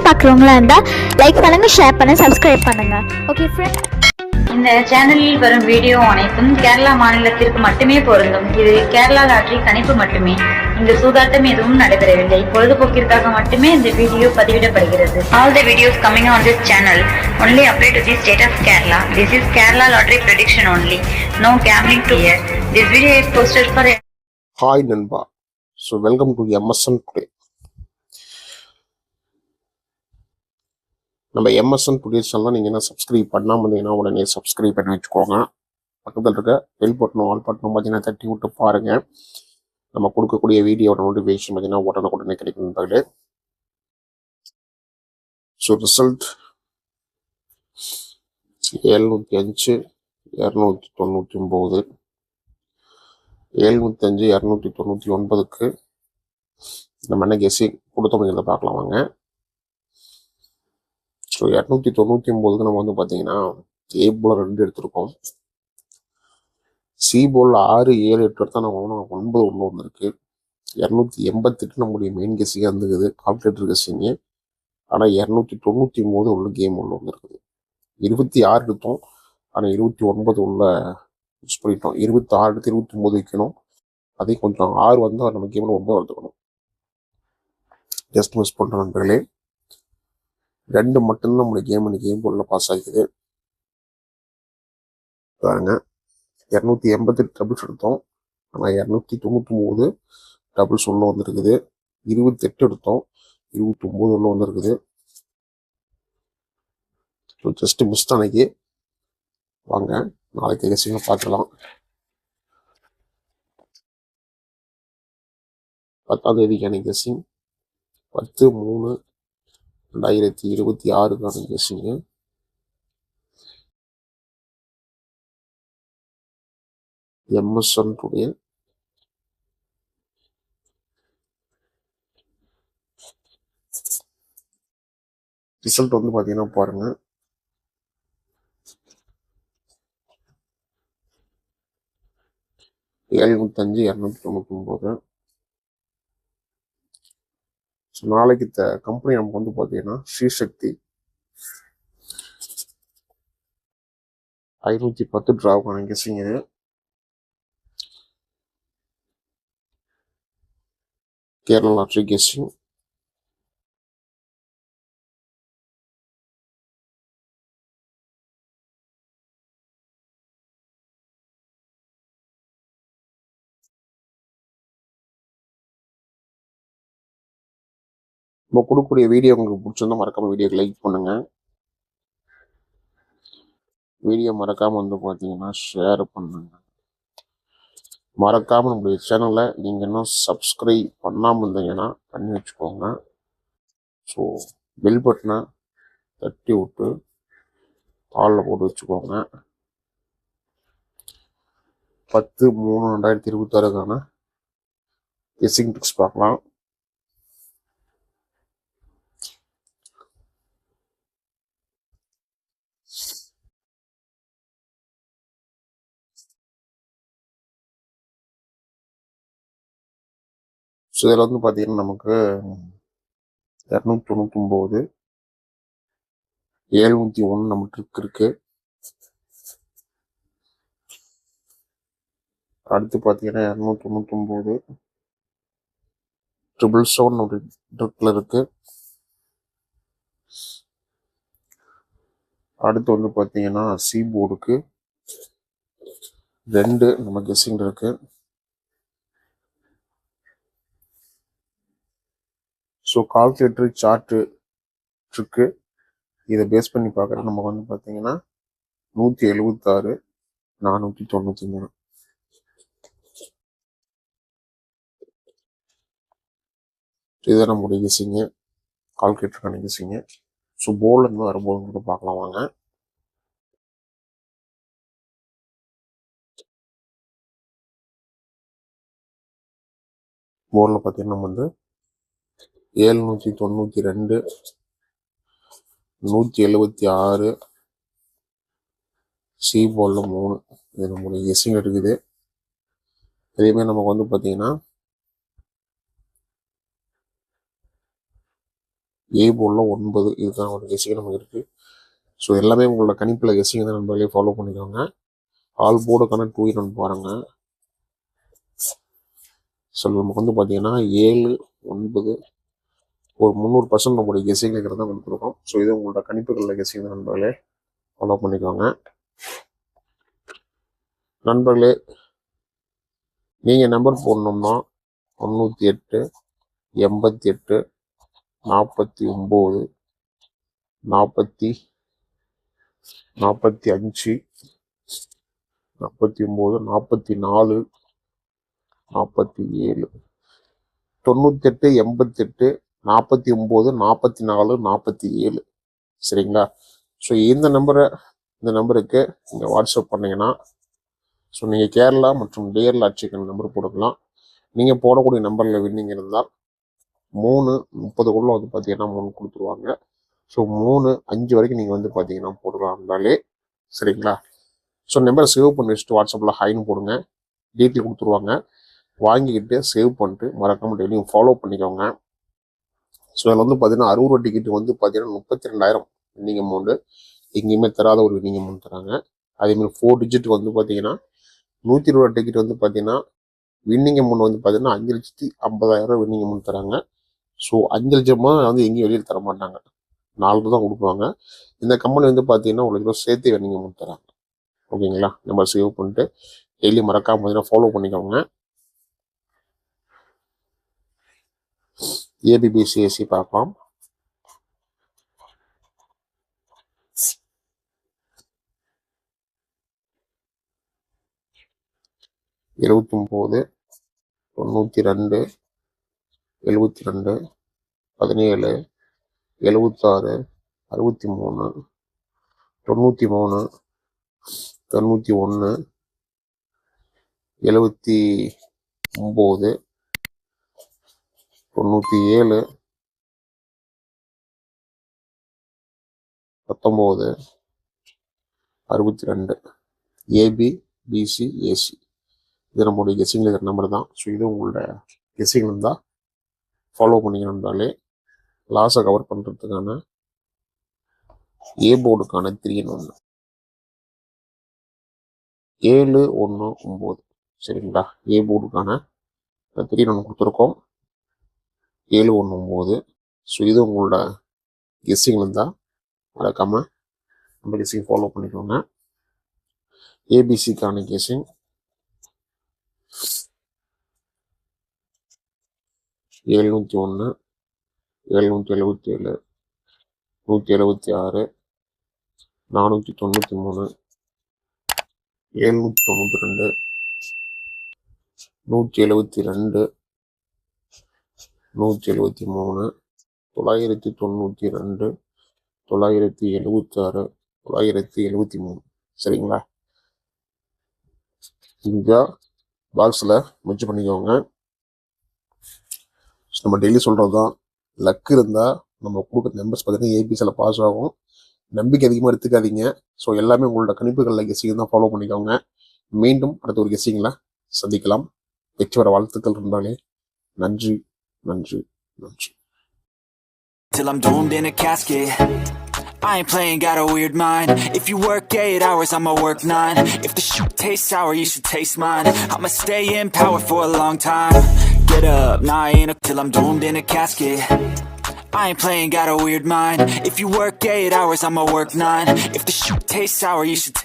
பார்க்குறவங்களா இருந்தால் லைக் பண்ணுங்கள், ஷேர் பண்ணுங்கள், சப்ஸ்கிரைப் பண்ணுங்கள். ஓகே ஃப்ரெண்ட்ஸ், இந்த சேனலில் வரும் வீடியோ அனைத்தும் கேரளா மாநிலத்திற்கு மட்டுமே பொருந்தும். இது கேரளா லாட்டரி கணிப்பு மட்டுமே. இங்கு சூதாட்டம் எதுவும் நடைபெறவில்லை. பொழுதுபோக்கிற்காக மட்டுமே இந்த video பதிவிடப்படுகிறது. All the videos coming on this channel only apply to the state of Kerala. This is Kerala lottery prediction only. No gambling to here. This video is posted for. Hi நண்பா. So welcome to MSN today. நம்ம MSN today channel நீங்கள் என்ன subscribe பண்ணாமல் இருந்தீங்கன்னா உடனே subscribe பண்ணி வச்சுக்கோங்க. பக்கத்தில் இருக்க பெல் பட்டனும் ஆல் பட்டனும் பார்த்தீங்கன்னா தட்டி விட்டு பாருங்கள். நம்ம கொடுக்கக்கூடிய வீடியோட நோட்டிஃபிகேஷன் பார்த்தீங்கன்னா உடனே கிடைக்கும் நண்பர்களே. ஸோ ரிசல்ட் 705 299 705 299க்கு நம்ம என்ன கெஸ்ஸிங் கொடுத்தோம்ங்கிறத பார்க்கலாம் வாங்க. ஸோ 299க்கு நம்ம வந்து பார்த்தீங்கன்னா ஏ போல் 2 எடுத்திருக்கோம். சி போல் 6, 7, 8 எடுத்தால் நம்ம 9 உள்ள வந்துருக்கு. 288 நம்முடைய மெயின் கெஸ்ஸிங்காக இருந்துக்குது, கால்குலேட்டர் கெஸ்ஸிங்கு. ஆனால் 299 உள்ள கேம் உள்ள வந்துருக்குது. 26 எடுத்தோம், ஆனால் 29 உள்ள யூஸ் பண்ணிட்டோம். 26 எடுத்து 29 வைக்கணும். அதே கொஞ்சம் 6 வந்தால் நம்ம கேமில் 9 எடுத்துக்கணும். ஜஸ்ட் மிஸ் பண்ணுற நண்பர்களே. 2 மட்டும்தான் நம்மளுடைய கேம் உள்ள பாஸ் ஆகிக்குது பாருங்க. 288 டபுள்ஸ் எடுத்தோம், ஆனால் 299 டபுள்ஸ் உள்ள வந்துருக்குது. 28 எடுத்தோம், 29 உள்ள வந்துருக்குது. ஸோ ஜஸ்ட் மிஸ் அன்னைக்கு வாங்க நாளைக்கு கெஸ்ஸிங்க பார்க்கலாம். 10ஆம் தேதிக்கான கெஸ்ஸிங் 10/3/2026க்கான கெஸ்ஸிங்கு. எம்எஸ்என் டுடே ரிசல்ட் வந்து பார்த்தீங்கன்னா பாருங்க. 705 299. ஸோ நாளைக்கு கம்பெனி நமக்கு வந்து பார்த்தீங்கன்னா ஸ்ரீசக்தி 510 டிராவுக்கான கெஸ்ஸிங் இது. Kerala lottery guessing. நம்ம கொடுக்கக்கூடிய வீடியோ உங்களுக்கு பிடிச்சிருந்தா மறக்காம வீடியோக்கு லைக் பண்ணுங்க. வீடியோ மறக்காம வந்து பார்த்தீங்கன்னா ஷேர் பண்ணுங்க. மறக்காம நம்மளுடைய சேனலை நீங்கள் இன்னும் சப்ஸ்கிரைப் பண்ணாமல் இருந்தீங்கன்னா பண்ணி வச்சுக்கோங்க. ஸோ பெல் பட்டனை தட்டி விட்டு ஆளில் போட்டு வச்சுக்கோங்க. 10/3/2026க்கான கெஸ்ஸிங் ட்ரிக்ஸ் பார்க்கலாம். ஸோ இதில் வந்து பார்த்தீங்கன்னா நமக்கு 299 701 நம்ம ட்ரிக் இருக்கு. அடுத்து பார்த்தீங்கன்னா 299 777 ஒரு ட்ரிக்ல இருக்கு. அடுத்து வந்து பார்த்தீங்கன்னா சி போர்டுக்கு 2 நம்ம கெஸ்ஸிங் இருக்கு. ஸோ கால்குலேட்டர் சார்ட்டு ட்ரிக்கு இதை பேஸ் பண்ணி பார்க்குறது நமக்கு வந்து பார்த்தீங்கன்னா 176 493 இதை நம்மளுடைய கெஸ்ஸிங்க, கால்குலேட்டருக்கான கெஸ்ஸிங்க. ஸோ போர்ட்லேருந்து வரும்போது பார்க்கலாம் வாங்க. போர்டில் பார்த்தீங்கன்னா நம்ம வந்து 792 176 சி போர்டில் 3 இது நம்மளுடைய கெஸ்ஸிங் இருக்குது. இதேமாதிரி நமக்கு வந்து பார்த்தீங்கன்னா ஏ போர்டில் 9 இதுதான் ஒரு கெஸ்ஸிங் நமக்கு இருக்குது. ஸோ எல்லாமே உங்களோட கணிப்பில் கெஸ்ஸிங் தான் நண்பர்களே ஃபாலோ பண்ணிக்கோங்க. ஆல் போர்டுக்கான 2 இன் பாருங்கள். ஸோ நமக்கு வந்து பார்த்தீங்கன்னா 7, 9 ஒரு 300% நம்மளுடைய கெஸ்ஸிங் இருக்கிறது தான் கொடுத்துருக்கோம். ஸோ இது உங்களோட கணிப்புகளில் கெஸ்ஸிங் தான் நண்பர்களே ஃபாலோ பண்ணிக்கோங்க. நண்பர்களே நீங்கள் நம்பர் போடணும்னா 98, 88, 49, 45, 49, 44, 97, 98, 88, 49, 44, 47 சரிங்களா? ஸோ இந்த நம்பருக்கு நீங்கள் வாட்ஸ்அப் பண்ணிங்கன்னா ஸோ நீங்கள் கேரளா மற்றும் டியர் லாட்சிக்கான நம்பர் போட்டுக்கலாம். நீங்கள் போடக்கூடிய நம்பரில் வின்னிங் இருந்தால் 3:30 வந்து பார்த்தீங்கன்னா 3 கொடுத்துருவாங்க. ஸோ 3:05 வரைக்கும் நீங்கள் வந்து பார்த்தீங்கன்னா போடலாம் இருந்தாலே சரிங்களா? ஸோ நம்பரை சேவ் பண்ணி வச்சுட்டு வாட்ஸ்அப்பில் ஹைன்னு போடுங்க, டீட்டெயில் கொடுத்துருவாங்க. வாங்கிக்கிட்டு சேவ் பண்ணிட்டு மறக்காமல் டெய்லியும் ஃபாலோ பண்ணிக்கோங்க. ஸோ அதில் வந்து பார்த்தீங்கன்னா 60 ரூபா டிக்கெட்டு வந்து பார்த்தீங்கன்னா 32,000 வின்னிங் அமௌண்ட்டு, எங்கேயுமே தராத ஒரு வின்னிங் அமௌண்ட் தராங்க. அதேமாதிரி 4 டிஜிட் வந்து பார்த்தீங்கன்னா 120 ரூபா டிக்கெட் வந்து பார்த்தீங்கன்னா வின்னிங் அமௌண்ட் வந்து பார்த்தீங்கன்னா 5,50,000 வின்னிங் அமௌண்ட் தராங்க. ஸோ 5 லட்சமாக வந்து எங்கேயும் வெளியில் தர மாட்டாங்க, 4 தான் கொடுப்பாங்க. இந்த கம்பெனி வந்து பார்த்தீங்கன்னா உங்களுக்கு சேர்த்து வின்னிங் அமௌண்ட் தராங்க. ஓகேங்களா? நம்பர் சேவ் பண்ணிட்டு டெய்லி மறக்காம பார்த்தீங்கன்னா ஃபாலோ பண்ணிக்கோங்க. ஏபிபிசிஎஸ்சி பார்க்கலாம். (79, 92, 72, 17, 76, 63, 93, 91, 79, 97, 19, 62 ஏபிபிசிஏசி இது நம்மளுடைய கெஸ்ஸிங்கில் இருக்கிற நம்பர் தான். ஸோ இது உங்களோட கெஸ்ஸிங் இருந்தால் ஃபாலோ பண்ணிக்கணும்னாலே லாஸை கவர் பண்ணுறதுக்கான ஏ போர்டுக்கான 3 in 1 719 சரிங்களா? ஏ போர்டுக்கான 3 in 1 கொடுத்துருக்கோம் 719. ஸோ இது உங்களோட கெஸ்ஸிங் இருந்தால் மறக்காமல் நம்ம கெஸ்ஸிங் ஃபாலோ பண்ணிக்கோங்க. ஏபிசிக்கான கெஸ்ஸிங் 701, 777, 176, 493, 792, 172, 173, 992, 976, 973 சரிங்களா? இந்த பாக்ஸில் மென்ஷன் பண்ணிக்கோங்க. நம்ம டெய்லி சொல்கிறது தான், லக் இருந்தால் நம்ம கொடுக்குற நம்பர்ஸ் பார்த்தீங்கன்னா ஏபிசியில் பாஸ் ஆகும். நம்பிக்கை அதிகமாக எடுத்துக்காதீங்க. ஸோ எல்லாமே உங்களோட கணிப்புகளில் கெஸ்ஸிங் தான் ஃபாலோ பண்ணிக்கோங்க. மீண்டும் அடுத்த ஒரு கெஸ்ஸிங்கில் சந்திக்கலாம். வெற்றி வர வாழ்த்துக்கள் இருந்தாலே. நன்றி நன்றி நன்றி. Till I'm doomed in a casket, I ain't playing, got a weird mind. If you work 8 hours, I'ma work 9. If the shoot tastes sour, you should taste mine. I'ma stay in power for a long time. Get up, nah I ain't till I'm doomed in a casket. I ain't playing, got a weird mind. If you work 8 hours, I'ma work 9. If the shoot tastes sour, you should